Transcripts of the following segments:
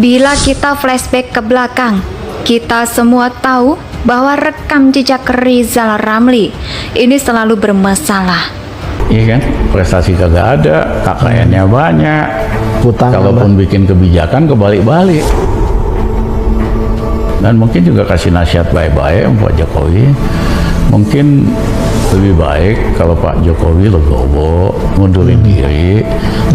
Bila kita flashback ke belakang, kita semua tahu bahwa rekam jejak Rizal Ramli ini selalu bermasalah. Iya kan, prestasi kagak ada, kekayaannya banyak, kalaupun bikin kebijakan kebalik-balik. Dan mungkin juga kasih nasihat baik-baik Pak Jokowi. Mungkin lebih baik kalau Pak Jokowi legowo, mundurin diri,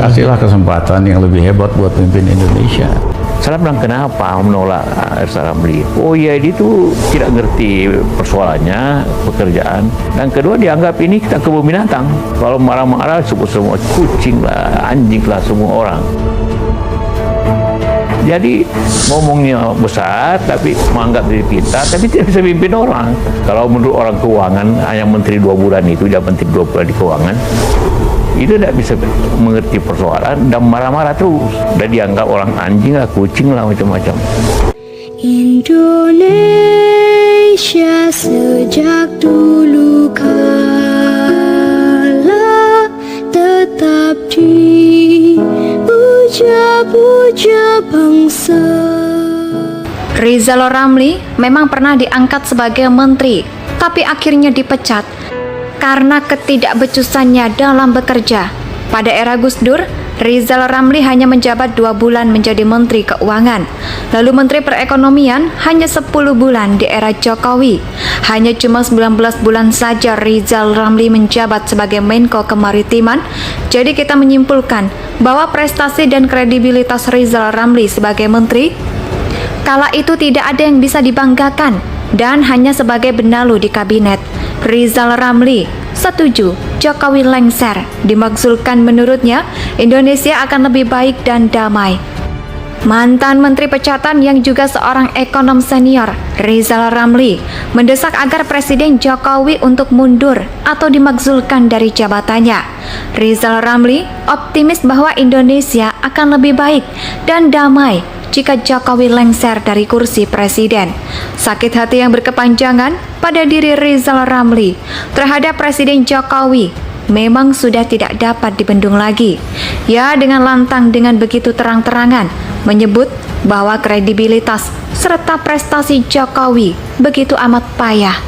kasihlah kesempatan yang lebih hebat buat pimpin Indonesia. Saya bilang kenapa menolak Rizal Ramli? Oh ya, dia itu tidak ngerti persoalannya, pekerjaan. Dan kedua, dianggap ini kita kebun binatang. Kalau marah-marah sebut semua kucing lah, anjing lah semua orang. Jadi ngomongnya besar tapi menganggap diri pintar, tapi tidak bisa pimpin orang. Kalau menurut orang keuangan, hanya menteri 2 bulan itu, dia menteri 2 bulan di keuangan, itu tidak bisa mengerti persoalan dan marah-marah terus. Dan dianggap orang anjing lah, kucing lah, macam-macam. Indonesia sejak dulu kala tetap dipuja-puja bangsa. Rizal Ramli memang pernah diangkat sebagai menteri, tapi akhirnya dipecat karena ketidakbecusannya dalam bekerja. Pada era Gus Dur, Rizal Ramli hanya menjabat 2 bulan menjadi Menteri Keuangan. Lalu Menteri Perekonomian hanya 10 bulan di era Jokowi. Hanya cuma 19 bulan saja Rizal Ramli menjabat sebagai Menko Kemaritiman. Jadi kita menyimpulkan bahwa prestasi dan kredibilitas Rizal Ramli sebagai menteri kala itu tidak ada yang bisa dibanggakan dan hanya sebagai benalu di kabinet. Rizal Ramli setuju Jokowi lengser, dimaksudkan menurutnya Indonesia akan lebih baik dan damai. Mantan Menteri Pecatan yang juga seorang ekonom senior, Rizal Ramli, mendesak agar Presiden Jokowi untuk mundur atau dimakzulkan dari jabatannya. Rizal Ramli optimis bahwa Indonesia akan lebih baik dan damai jika Jokowi lengser dari kursi presiden. Sakit hati yang berkepanjangan pada diri Rizal Ramli terhadap Presiden Jokowi memang sudah tidak dapat dibendung lagi. Ya, dengan lantang dengan begitu terang-terangan menyebut bahwa kredibilitas serta prestasi Jokowi begitu amat payah.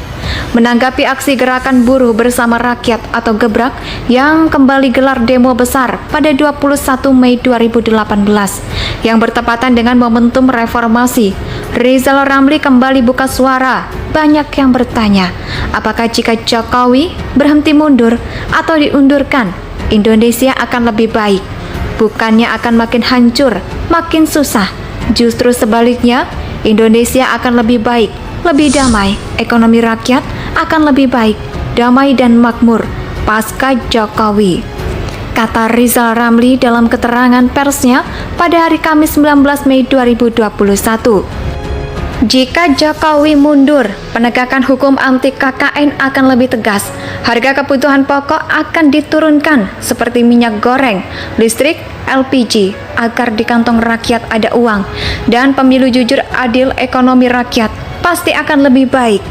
Menanggapi aksi gerakan buruh bersama rakyat atau gebrak yang kembali gelar demo besar pada 21 Mei 2018 yang bertepatan dengan momentum reformasi, Rizal Ramli kembali buka suara. Banyak yang bertanya, apakah jika Jokowi berhenti mundur atau diundurkan, Indonesia akan lebih baik? Bukannya akan makin hancur, makin susah. Justru sebaliknya, Indonesia akan lebih baik, lebih damai, ekonomi rakyat akan lebih baik, damai dan makmur pasca Jokowi, kata Rizal Ramli dalam keterangan persnya pada hari Kamis 19 Mei 2021. Jika Jokowi mundur, penegakan hukum anti KKN akan lebih tegas. Harga kebutuhan pokok akan diturunkan seperti minyak goreng, listrik, LPG agar di kantong rakyat ada uang, dan pemilu jujur adil ekonomi rakyat pasti akan lebih baik.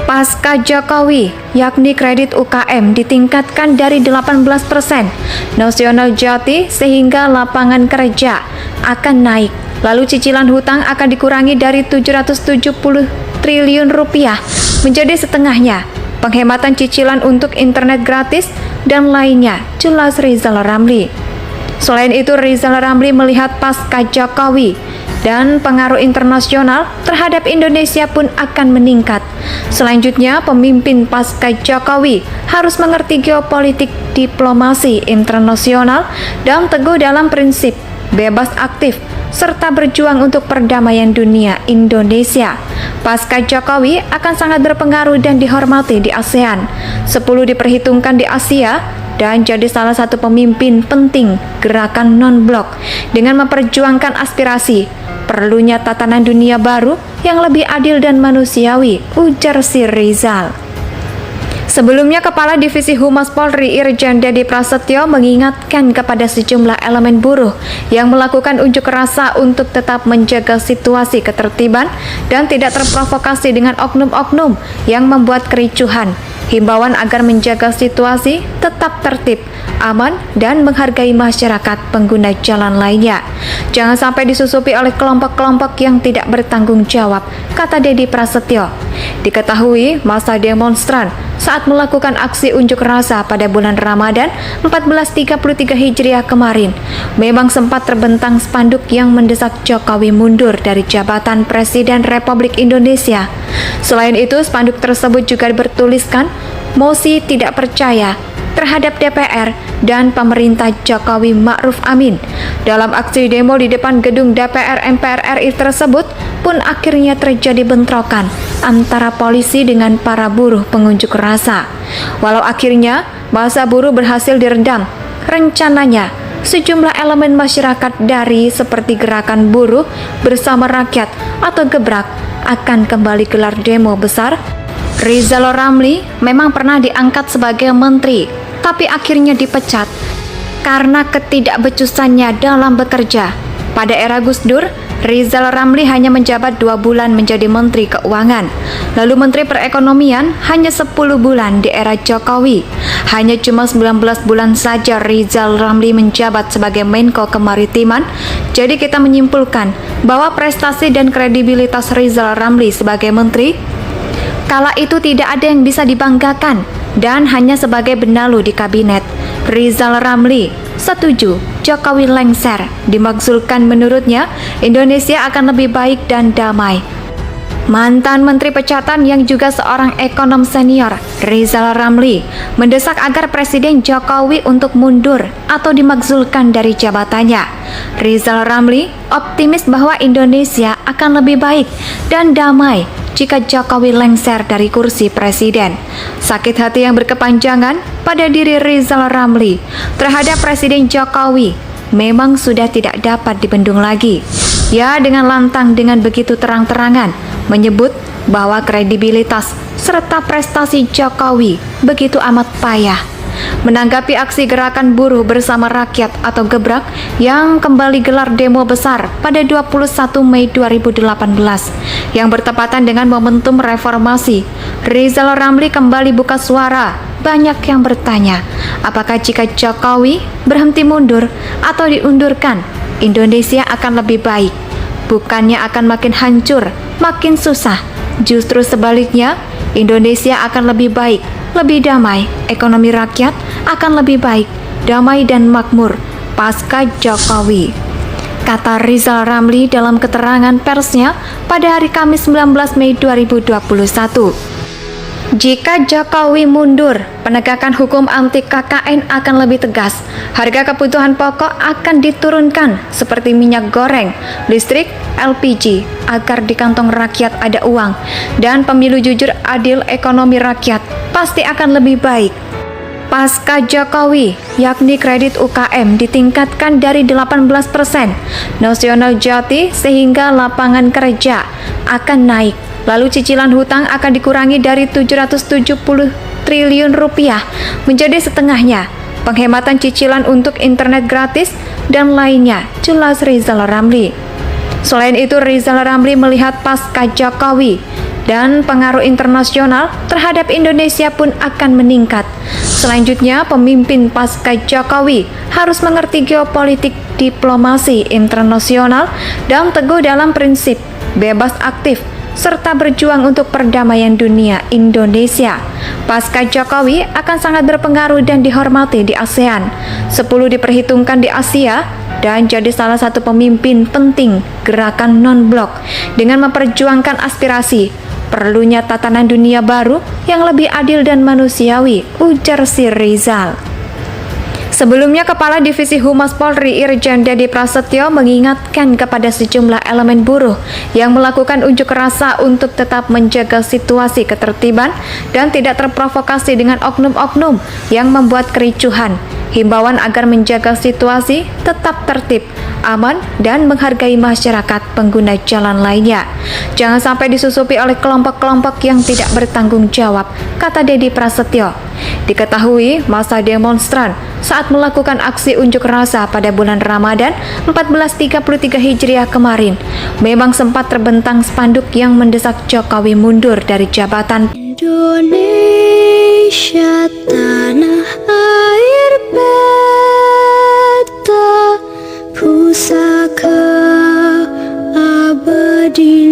Pasca Jokowi, yakni kredit UKM ditingkatkan dari 18% nasional jati sehingga lapangan kerja akan naik. Lalu cicilan hutang akan dikurangi dari 770 triliun rupiah menjadi setengahnya. Penghematan cicilan untuk internet gratis dan lainnya, jelas Rizal Ramli. Selain itu, Rizal Ramli melihat pasca Jokowi dan pengaruh internasional terhadap Indonesia pun akan meningkat. Selanjutnya, pemimpin pasca Jokowi harus mengerti geopolitik, diplomasi internasional, dan teguh dalam prinsip bebas aktif, serta berjuang untuk perdamaian dunia Indonesia. Pasca Jokowi akan sangat berpengaruh dan dihormati di ASEAN. 10 diperhitungkan di Asia dan jadi salah satu pemimpin penting gerakan non-blok dengan memperjuangkan aspirasi perlunya tatanan dunia baru yang lebih adil dan manusiawi, ujar si Rizal. Sebelumnya, Kepala Divisi Humas Polri Irjen Dedi Prasetyo mengingatkan kepada sejumlah elemen buruh yang melakukan unjuk rasa untuk tetap menjaga situasi ketertiban dan tidak terprovokasi dengan oknum-oknum yang membuat kericuhan. Himbauan agar menjaga situasi tetap tertib, aman, dan menghargai masyarakat pengguna jalan lainnya. Jangan sampai disusupi oleh kelompok-kelompok yang tidak bertanggung jawab, kata Dedi Prasetyo. Diketahui masa demonstran saat melakukan aksi unjuk rasa pada bulan Ramadan 1433 Hijriah kemarin memang sempat terbentang spanduk yang mendesak Jokowi mundur dari jabatan Presiden Republik Indonesia. Selain itu, spanduk tersebut juga bertuliskan mosi tidak percaya terhadap DPR dan pemerintah Jokowi Ma'ruf Amin. Dalam aksi demo di depan gedung DPR MPR RI tersebut pun akhirnya terjadi bentrokan antara polisi dengan para buruh pengunjuk rasa. Walau akhirnya massa buruh berhasil diredam, rencananya sejumlah elemen masyarakat dari seperti Gerakan Buruh Bersama Rakyat atau Gebrak akan kembali gelar demo besar. Rizal Ramli memang pernah diangkat sebagai menteri, tapi akhirnya dipecat karena ketidakbecusannya dalam bekerja. Pada era Gus Dur, Rizal Ramli hanya menjabat 2 bulan menjadi Menteri Keuangan. Lalu Menteri Perekonomian hanya 10 bulan di era Jokowi. Hanya cuma 19 bulan saja Rizal Ramli menjabat sebagai Menko Kemaritiman. Jadi kita menyimpulkan bahwa prestasi dan kredibilitas Rizal Ramli sebagai menteri kala itu tidak ada yang bisa dibanggakan dan hanya sebagai benalu di kabinet. Rizal Ramli setuju Jokowi lengser, dimaksudkan menurutnya Indonesia akan lebih baik dan damai. Mantan Menteri Pecatan yang juga seorang ekonom senior, Rizal Ramli, mendesak agar Presiden Jokowi untuk mundur atau dimakzulkan dari jabatannya. Rizal Ramli optimis bahwa Indonesia akan lebih baik dan damai jika Jokowi lengser dari kursi presiden. Sakit hati yang berkepanjangan pada diri Rizal Ramli terhadap Presiden Jokowi memang sudah tidak dapat dibendung lagi. Ya, dengan lantang dengan begitu terang-terangan menyebut bahwa kredibilitas serta prestasi Jokowi begitu amat payah. Menanggapi aksi Gerakan Buruh Bersama Rakyat atau Gebrak yang kembali gelar demo besar pada 21 Mei 2018 yang bertepatan dengan momentum reformasi, Rizal Ramli kembali buka suara. Banyak yang bertanya, apakah jika Jokowi berhenti mundur atau diundurkan, Indonesia akan lebih baik? Bukannya akan makin hancur, makin susah. Justru sebaliknya, Indonesia akan lebih baik, lebih damai, ekonomi rakyat akan lebih baik, damai dan makmur pasca Jokowi, kata Rizal Ramli dalam keterangan persnya pada hari Kamis 19 Mei 2021. Jika Jokowi mundur, penegakan hukum anti KKN akan lebih tegas. Harga kebutuhan pokok akan diturunkan seperti minyak goreng, listrik, LPG agar di kantong rakyat ada uang. Dan pemilu jujur, adil, ekonomi rakyat pasti akan lebih baik. Pasca Jokowi, yakni kredit UKM ditingkatkan dari 18% nasional jati sehingga lapangan kerja akan naik. Lalu cicilan hutang akan dikurangi dari 770 triliun rupiah menjadi setengahnya. Penghematan cicilan untuk internet gratis dan lainnya, jelas Rizal Ramli. Selain itu, Rizal Ramli melihat pasca Jokowi dan pengaruh internasional terhadap Indonesia pun akan meningkat. Selanjutnya, pemimpin pasca Jokowi harus mengerti geopolitik, diplomasi internasional, dan teguh dalam prinsip bebas aktif serta berjuang untuk perdamaian dunia Indonesia. Pasca Jokowi akan sangat berpengaruh dan dihormati di ASEAN. 10 diperhitungkan di Asia dan jadi salah satu pemimpin penting gerakan non-blok dengan memperjuangkan aspirasi perlunya tatanan dunia baru yang lebih adil dan manusiawi, ujar si Rizal. Sebelumnya, Kepala Divisi Humas Polri Irjen Dedi Prasetyo mengingatkan kepada sejumlah elemen buruh yang melakukan unjuk rasa untuk tetap menjaga situasi ketertiban dan tidak terprovokasi dengan oknum-oknum yang membuat kericuhan. Himbauan agar menjaga situasi tetap tertib, aman, dan menghargai masyarakat pengguna jalan lainnya. Jangan sampai disusupi oleh kelompok-kelompok yang tidak bertanggung jawab, kata Dedi Prasetyo. Diketahui masa demonstran saat melakukan aksi unjuk rasa pada bulan Ramadan 1433 Hijriah kemarin memang sempat terbentang spanduk yang mendesak Jokowi mundur dari jabatan. Indonesia Indonesia tanah air beta, pusaka abadi